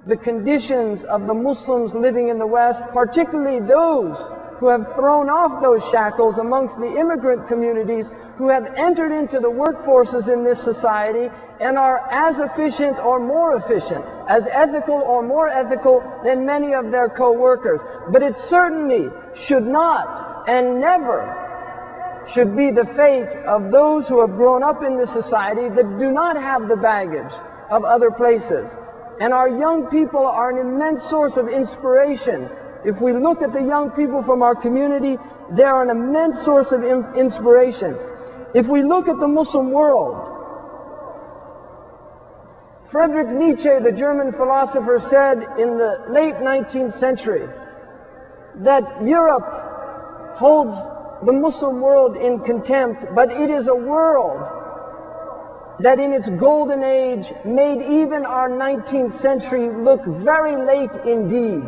the conditions of the Muslims living in the West, particularly those who have thrown off those shackles amongst the immigrant communities, who have entered into the workforces in this society and are as efficient or more efficient, as ethical or more ethical than many of their co-workers. But it certainly should not and never should be the fate of those who have grown up in this society that do not have the baggage of other places. And our young people are an immense source of inspiration. If we look at the young people from our community, they are an immense source of inspiration. If we look at the Muslim world, Friedrich Nietzsche, the German philosopher, said in the late 19th century that Europe holds the Muslim world in contempt, but it is a world that in its golden age made even our 19th century look very late indeed.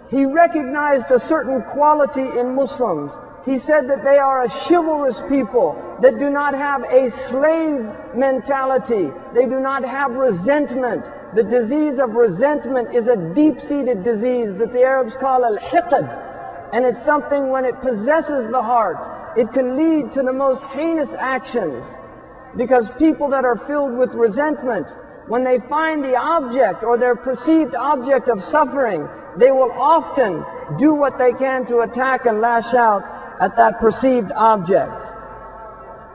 He recognized a certain quality in Muslims. He said that they are a chivalrous people that do not have a slave mentality. They do not have resentment. The disease of resentment is a deep-seated disease that the Arabs call al-hiqd. And it's something, when it possesses the heart, it can lead to the most heinous actions. Because people that are filled with resentment, when they find the object or their perceived object of suffering, they will often do what they can to attack and lash out at that perceived object.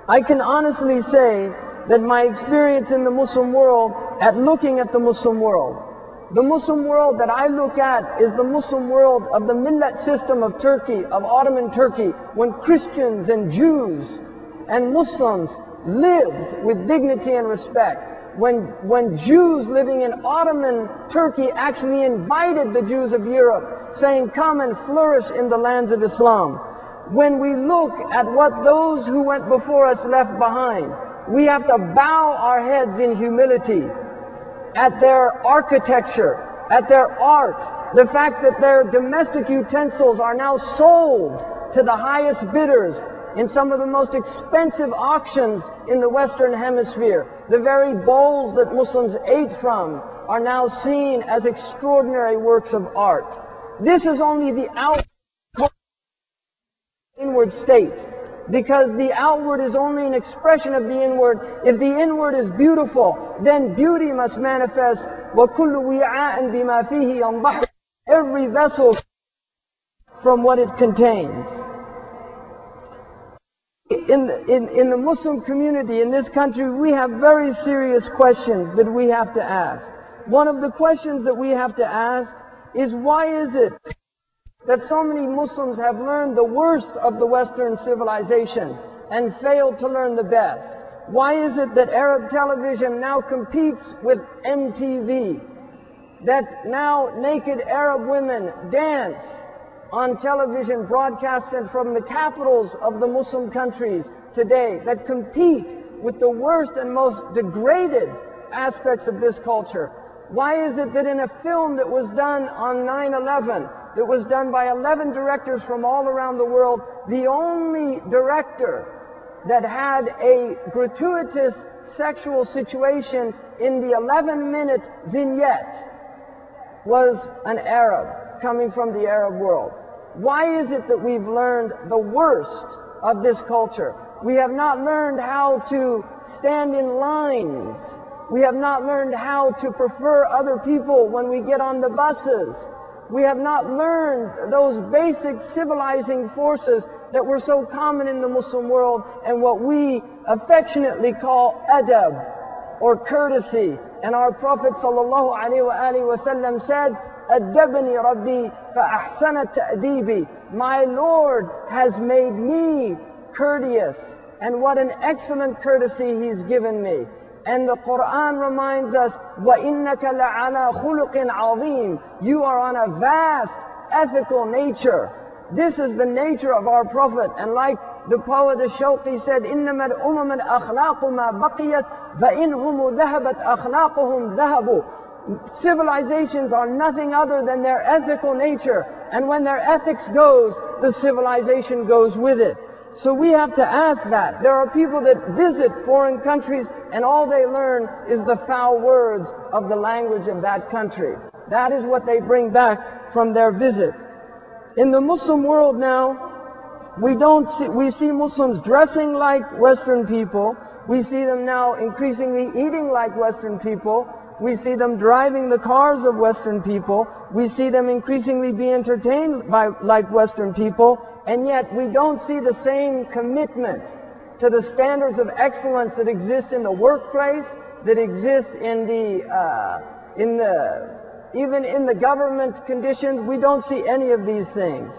I can honestly say that my experience in the Muslim world, at looking at the Muslim world that I look at is the Muslim world of the millet system of Turkey, of Ottoman Turkey, when Christians and Jews and Muslims lived with dignity and respect. When Jews living in Ottoman Turkey actually invited the Jews of Europe, saying, come and flourish in the lands of Islam. When we look at what those who went before us left behind, we have to bow our heads in humility at their architecture, at their art, the fact that their domestic utensils are now sold to the highest bidders in some of the most expensive auctions in the Western Hemisphere. The very bowls that Muslims ate from are now seen as extraordinary works of art. This is only the inward state, because the outward is only an expression of the inward. If the inward is beautiful, then beauty must manifest. وَكُلُّ وِعَاءٍ بِمَا فِيهِ يَنضَحُ. Every vessel from what it contains. In the Muslim community in this country, we have very serious questions that we have to ask. One of the questions that we have to ask is, why is it that so many Muslims have learned the worst of the Western civilization and failed to learn the best? Why is it that Arab television now competes with MTV? That now naked Arab women dance on television broadcasted from the capitals of the Muslim countries today, that compete with the worst and most degraded aspects of this culture? Why is it that in a film that was done on 9/11, that was done by 11 directors from all around the world, the only director that had a gratuitous sexual situation in the 11-minute vignette was an Arab coming from the Arab world? Why is it that we've learned the worst of this culture? We have not learned how to stand in lines. We have not learned how to prefer other people when we get on the buses. We have not learned those basic civilizing forces that were so common in the Muslim world, and what we affectionately call adab, or courtesy. And our Prophet ﷺ said, "Adabani Rabbi fa-ahsana ta'dibi." My Lord has made me courteous, and what an excellent courtesy He's given me. And the Quran reminds us, وَإِنَّكَ لَعَلَى خُلُقٍ عَظِيمٍ. You are on a vast ethical nature. This is the nature of our Prophet. And like the poet Shawqi said, إِنَّمَا الْأُمَمَ الْأَخْلَاقُ مَا بَقِيَتْ فَإِنْهُمُ ذَهَبَتْ أَخْلَاقُهُمْ ذَهَبُوا. Civilizations are nothing other than their ethical nature. And when their ethics goes, the civilization goes with it. So we have to ask that. There are people that visit foreign countries and all they learn is the foul words of the language of that country. That is what they bring back from their visit. In the Muslim world now, we see Muslims dressing like Western people. We see them now increasingly eating like Western people. We see them driving the cars of Western people. We see them increasingly be entertained like Western people. And yet we don't see the same commitment to the standards of excellence that exist in the workplace, that exist even in the government conditions. We don't see any of these things.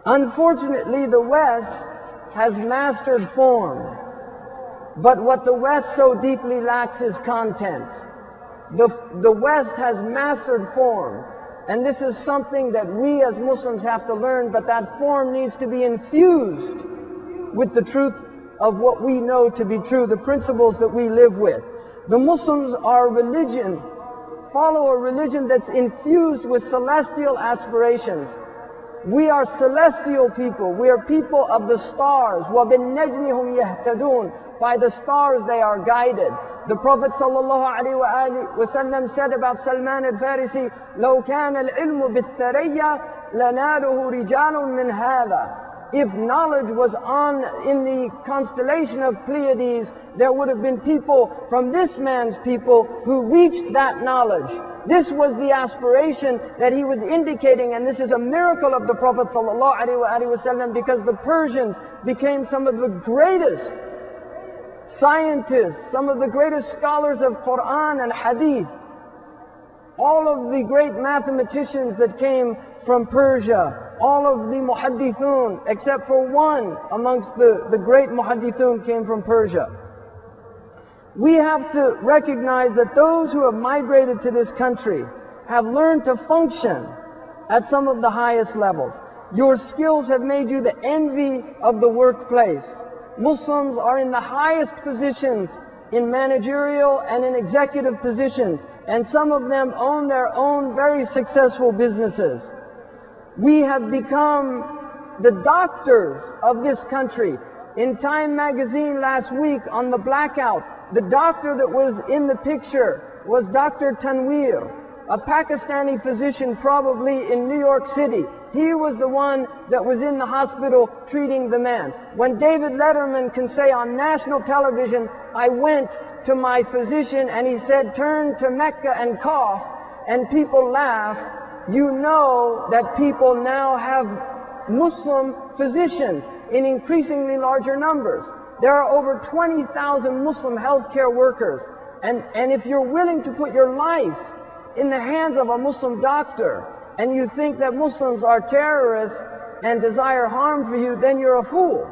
Unfortunately, the West has mastered form. But what the West so deeply lacks is content. The West has mastered form. And this is something that we as Muslims have to learn, but that form needs to be infused with the truth of what we know to be true, the principles that we live with. The Muslims are religion, follow a religion that's infused with celestial aspirations. We are celestial people. We are people of the stars. وَبِالنَّجْمِ هُمْ يَهْتَدُونَ. By the stars they are guided. The Prophet ﷺ said about Salman al-Farisi, لَوْ كَانَ الْعِلْمُ بِالثَّرَيَّ لَنَالُهُ رِجَالٌ مِّنْ هَذَا. If knowledge was in the constellation of Pleiades, there would have been people from this man's people who reached that knowledge. This was the aspiration that he was indicating, and this is a miracle of the Prophet ﷺ, because the Persians became some of the greatest scientists, some of the greatest scholars of Quran and Hadith. All of the great mathematicians that came from Persia, all of the muhaddithun, except for one amongst the great muhaddithun, came from Persia. We have to recognize that those who have migrated to this country have learned to function at some of the highest levels. Your skills have made you the envy of the workplace. Muslims are in the highest positions in managerial and in executive positions, and some of them own their own very successful businesses. We have become the doctors of this country. In Time magazine last week on the blackout, the doctor that was in the picture was Dr. Tanweer, a Pakistani physician probably in New York City. He was the one that was in the hospital treating the man. When David Letterman can say on national television, I went to my physician and he said, turn to Mecca and cough, and people laugh, you know that people now have Muslim physicians in increasingly larger numbers. There are over 20,000 Muslim healthcare workers. And if you're willing to put your life in the hands of a Muslim doctor, and you think that Muslims are terrorists and desire harm for you, then you're a fool.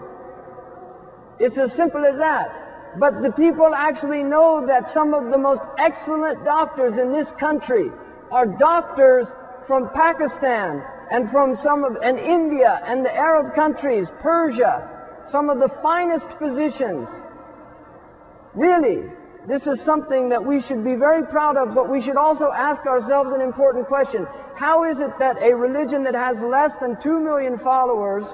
It's as simple as that. But the people actually know that some of the most excellent doctors in this country are doctors from Pakistan and from and India and the Arab countries, Persia, some of the finest physicians. Really, this is something that we should be very proud of, but we should also ask ourselves an important question. How is it that a religion that has less than 2 million followers,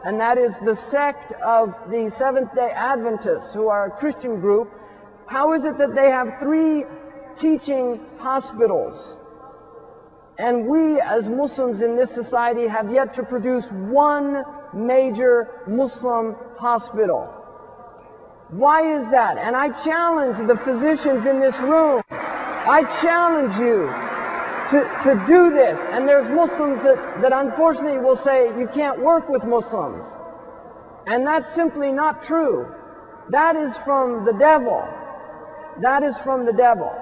and that is the sect of the Seventh-day Adventists, who are a Christian group, how is it that they have 3 teaching hospitals? And we as Muslims in this society have yet to produce one major Muslim hospital. Why is that? And I challenge the physicians in this room, I challenge you to do this. And there's Muslims that unfortunately will say you can't work with Muslims. And that's simply not true. That is from the devil. That is from the devil.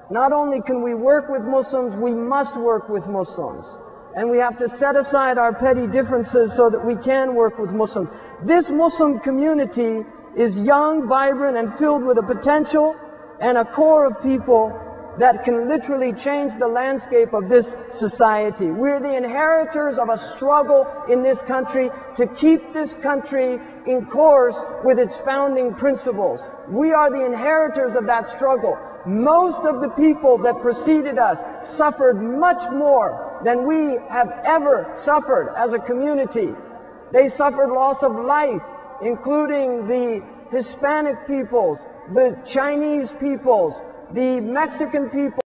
Not only can we work with Muslims, we must work with Muslims. And we have to set aside our petty differences so that we can work with Muslims. This Muslim community is young, vibrant, and filled with a potential and a core of people that can literally change the landscape of this society. We're the inheritors of a struggle in this country to keep this country in course with its founding principles. We are the inheritors of that struggle. Most of the people that preceded us suffered much more than we have ever suffered as a community. They suffered loss of life, including the Hispanic peoples, the Chinese peoples, the Mexican people.